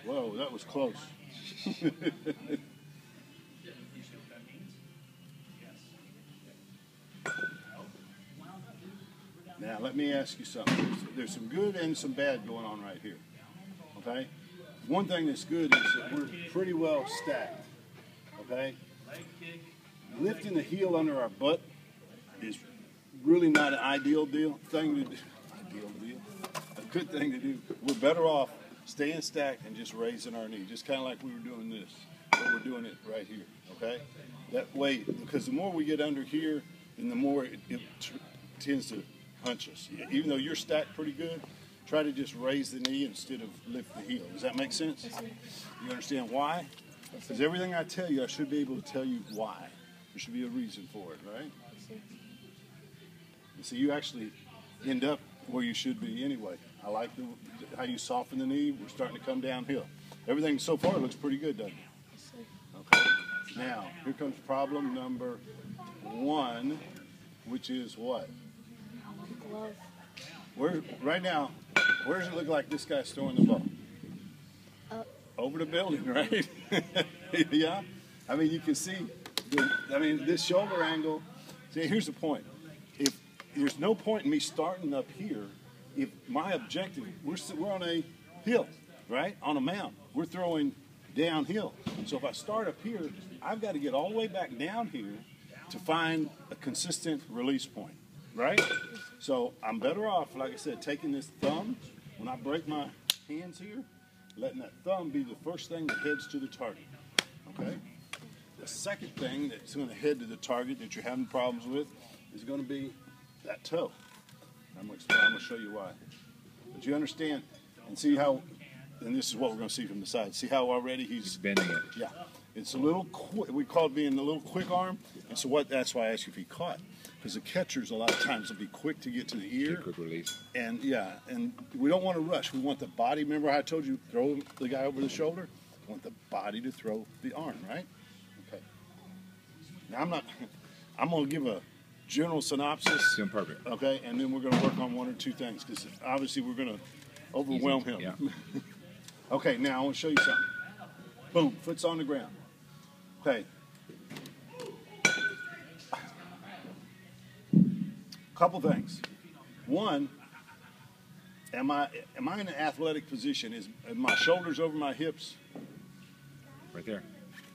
Whoa, that was close. Now, let me ask you something. There's some good and some bad going on right here. Okay? One thing that's good is that we're pretty well stacked. Okay? Lifting the heel under our butt is really not an ideal thing to do. A good thing to do. We're better off staying stacked and just raising our knee, just kind of like we were doing this, but we're doing it right here. Okay? That way, because the more we get under here, then the more it tends to hunch us. Even though you're stacked pretty good, try to just raise the knee instead of lift the heel. Does that make sense? You understand why? Because everything I tell you, I should be able to tell you why. There should be a reason for it, right? And so you actually end up where you should be anyway. I like how you soften the knee. We're starting to come downhill. Everything so far looks pretty good, doesn't it? Okay. Now, here comes problem number 1, which is what? Glove. Right now, where does it look like this guy's throwing the ball? Up. Over the building, right? Yeah? I mean, you can see, this shoulder angle. See, here's the point. If there's no point in me starting up here, if my objective, we're on a hill, right? On a mound. We're throwing downhill. So if I start up here, I've got to get all the way back down here to find a consistent release point, right? So I'm better off, like I said, taking this thumb, when I break my hands here, letting that thumb be the first thing that heads to the target, okay? The second thing that's going to head to the target that you're having problems with is going to be that toe. I'm going to show you why. But you understand and see how, and this is what we're going to see from the side. See how already he's bending it. Yeah. It's a little quick. We call it being a little quick arm. And so that's why I asked you if he caught. Because the catchers a lot of times will be quick to get to the ear. Quick release. And yeah, and we don't want to rush. We want the body. Remember how I told you throw the guy over the shoulder? We want the body to throw the arm, right? Okay. Now I'm going to give a general synopsis. Doing perfect. Okay, and then we're going to work on 1 or 2 things because obviously we're going to overwhelm him. Yeah. Okay, now I want to show you something. Boom, foot's on the ground. Okay. Couple things. One, am I in an athletic position? Is my shoulders over my hips? Right there.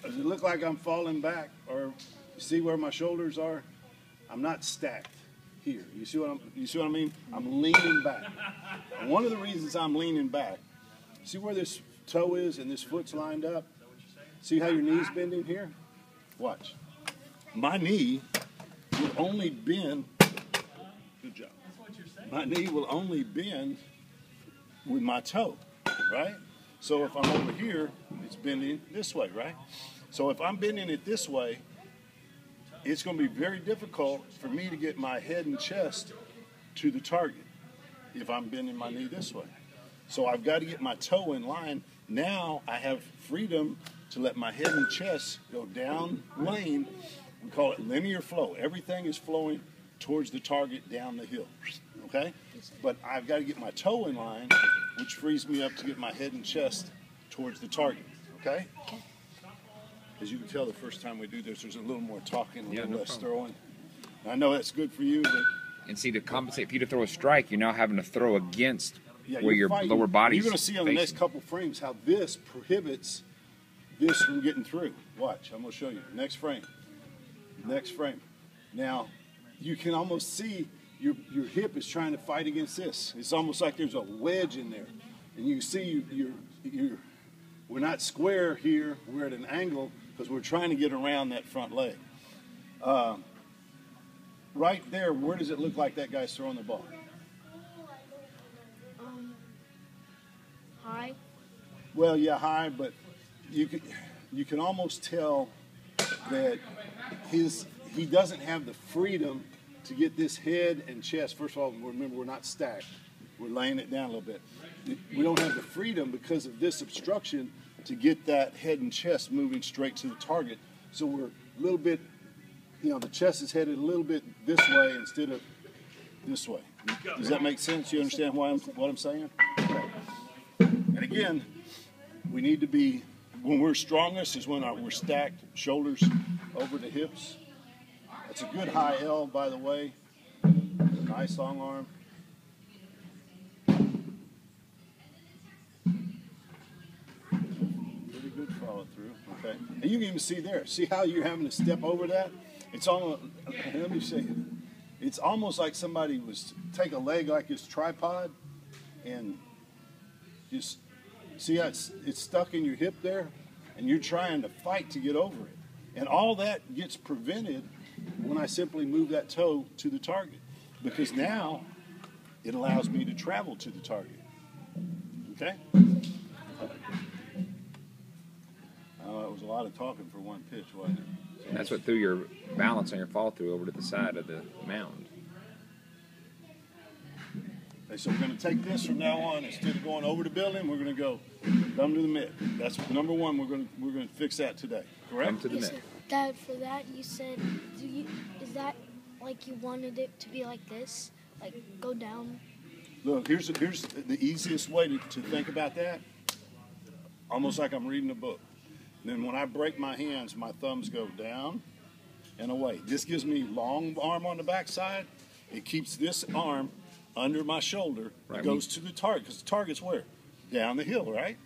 Does it look like I'm falling back, or see where my shoulders are? I'm not stacked here. You see what I mean? I'm leaning back. And one of the reasons I'm leaning back, see where this toe is and this foot's lined up? See how your knee's bending here? Watch. My knee will only bend. Good job. My knee will only bend with my toe, right? So if I'm over here, it's bending this way, right? So if I'm bending it this way, it's going to be very difficult for me to get my head and chest to the target if I'm bending my knee this way. So I've got to get my toe in line. Now I have freedom to let my head and chest go down lane. We call it linear flow. Everything is flowing towards the target down the hill, okay? But I've got to get my toe in line, which frees me up to get my head and chest towards the target, okay? As you can tell, the first time we do this, there's a little more talking, a little less throwing. I know that's good for you, but... And see, to compensate, for you to throw a strike, you're now having to throw against where your fighting. lower body's You're going to see on the next couple frames how this prohibits this from getting through. Watch, I'm going to show you. Next frame. Next frame. Now, you can almost see your hip is trying to fight against this. It's almost like there's a wedge in there. And you see we're not square here, we're at an angle because we're trying to get around that front leg. Right there, where does it look like that guy's throwing the ball? High. Well, yeah, high, but you can almost tell that he doesn't have the freedom to get this head and chest. First of all, remember, we're not stacked. We're laying it down a little bit. We don't have the freedom because of this obstruction to get that head and chest moving straight to the target. So we're a little bit, the chest is headed a little bit this way instead of this way. Does that make sense? You understand what I'm saying? Okay. And again, We need to be, when we're strongest is when we're stacked, shoulders over the hips. That's a good high L, by the way. Nice long arm. Pretty good follow through. Okay. And you can even see there. See how you're having to step over that? It's almost, let me say it. It's almost like somebody was take a leg like this tripod and just see how it's stuck in your hip there, and you're trying to fight to get over it. And all that gets prevented when I simply move that toe to the target, because now it allows me to travel to the target. Okay? It was a lot of talking for one pitch, wasn't it? So That's what threw your balance on your fall through over to the side of the mound. Okay, so we're going to take this from now on. Instead of going over the building, we're going to go thumb to the mitt. That's number one. We're going to fix that today. Correct? Thumb to the mitt. Dad, for that you said, is that like you wanted it to be like this, like go down? Look, here's the easiest way to think about that. Almost like I'm reading a book. Then when I break my hands, my thumbs go down and away. This gives me long arm on the backside. It keeps this arm under my shoulder. Right. It goes to the target, because the target's where? Down the hill, right?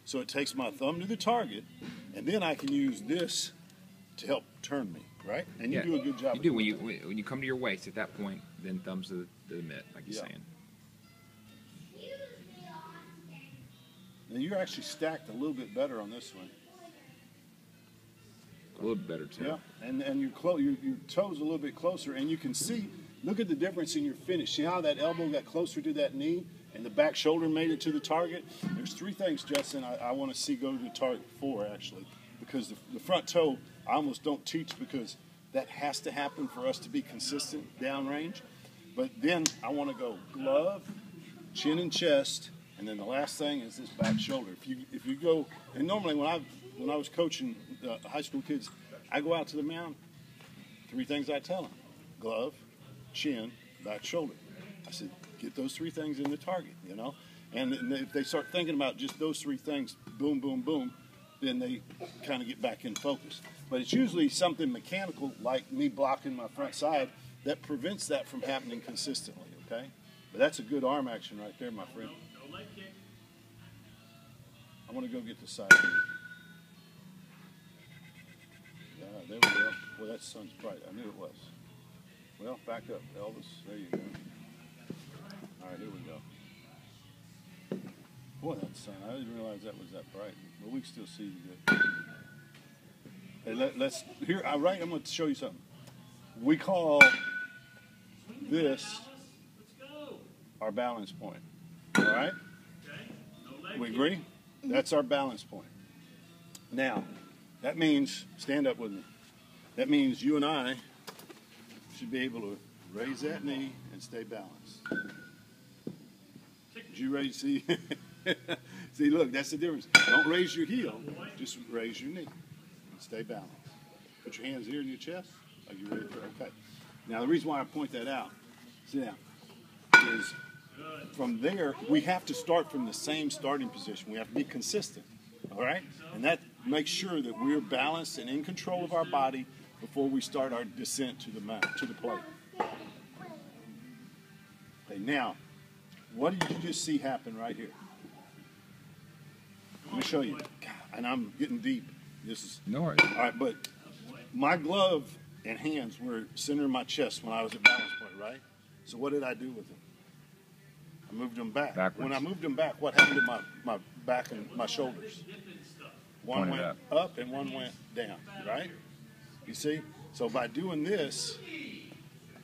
So it takes my thumb to the target, and then I can use this to help turn me, right? And you do a good job. You do. When you come to your waist at that point, then thumbs to the mitt, like you're saying. Now you're actually stacked a little bit better on this one. A little bit better too. Yeah, and your toes a little bit closer, and you can see. Look at the difference in your finish. See how that elbow got closer to that knee, and the back shoulder made it to the target. There's three things, Justin, I want to see go to the target. Four actually, because the front toe I almost don't teach, because that has to happen for us to be consistent downrange. But then I want to go glove, chin and chest, and then the last thing is this back shoulder. If you go, and normally when I was coaching high school kids, I go out to the mound. Three things I tell them: glove, chin, back shoulder. I said, get those three things in the target, you know. And if they start thinking about just those three things, boom, boom, boom, then they kind of get back in focus. But it's usually something mechanical, like me blocking my front side, that prevents that from happening consistently, okay? But that's a good arm action right there, my friend. I want to go get the side here. Yeah, there we go. Well, that sun's bright. I knew it was. Well, back up, Elvis. There you go. All right, here we go. Boy, that sun. I didn't realize that was that bright. But we can still see you good. Hey, let's here. I'm going to show you something. We call this our balance point. All right? We agree? That's our balance point. Now, that means, stand up with me. That means you and I should be able to raise that knee and stay balanced. Did you raise, see? See, look, that's the difference. Don't raise your heel, just raise your knee and stay balanced. Put your hands here in your chest. Are you ready for it? Okay. Now, the reason why I point that out, sit down, is from there, we have to start from the same starting position. We have to be consistent, all right? And that makes sure that we're balanced and in control of our body before we start our descent to the mat, to the plate. Okay, now, what did you just see happen right here? Let me show you. God, and I'm getting deep. This is no worries. All right, but my glove and hands were center of my chest when I was at balance point, right? So what did I do with them? I moved them back. Backwards. When I moved them back, what happened to my back and my shoulders? One Pointed went up and one went down, right? You see? So by doing this,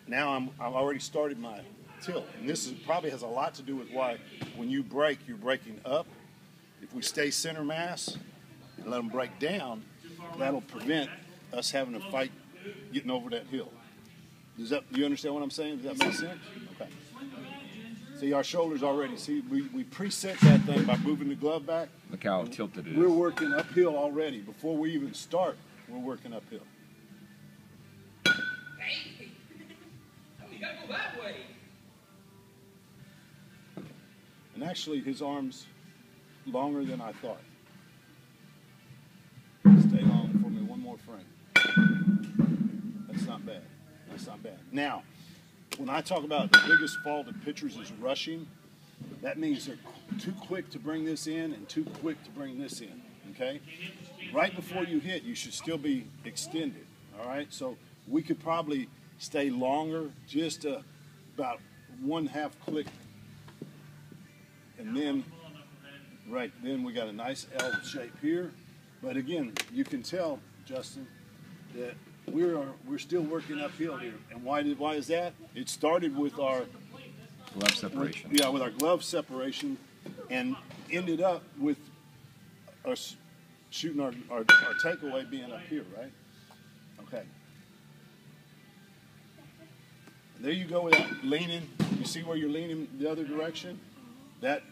now I've already started my tilt. And this probably has a lot to do with why when you break, you're breaking up. If we stay center mass and let them break down, that'll prevent us having to fight getting over that hill. Do you understand what I'm saying? Does that make sense? Okay. See, our shoulders already. See, we preset that thing by moving the glove back. Look how tilted it is. We're working uphill already. Before we even start, we're working uphill. Hey, you gotta go that way. And actually, his arm's longer than I thought. Stay long for me one more frame. That's not bad. That's not bad. Now, when I talk about the biggest fault of pitchers is rushing, that means they're too quick to bring this in and too quick to bring this in, okay? Right before you hit, you should still be extended, all right? So we could probably stay longer, just about 1/2 click, and then, right, then we got a nice L shape here. But again, you can tell, Justin, that we're still working uphill here. And why is that? It started with our Glove separation. with our glove separation, and ended up with us shooting our takeaway being up here, right? Okay. There you go with that leaning. You see where you're leaning the other direction? That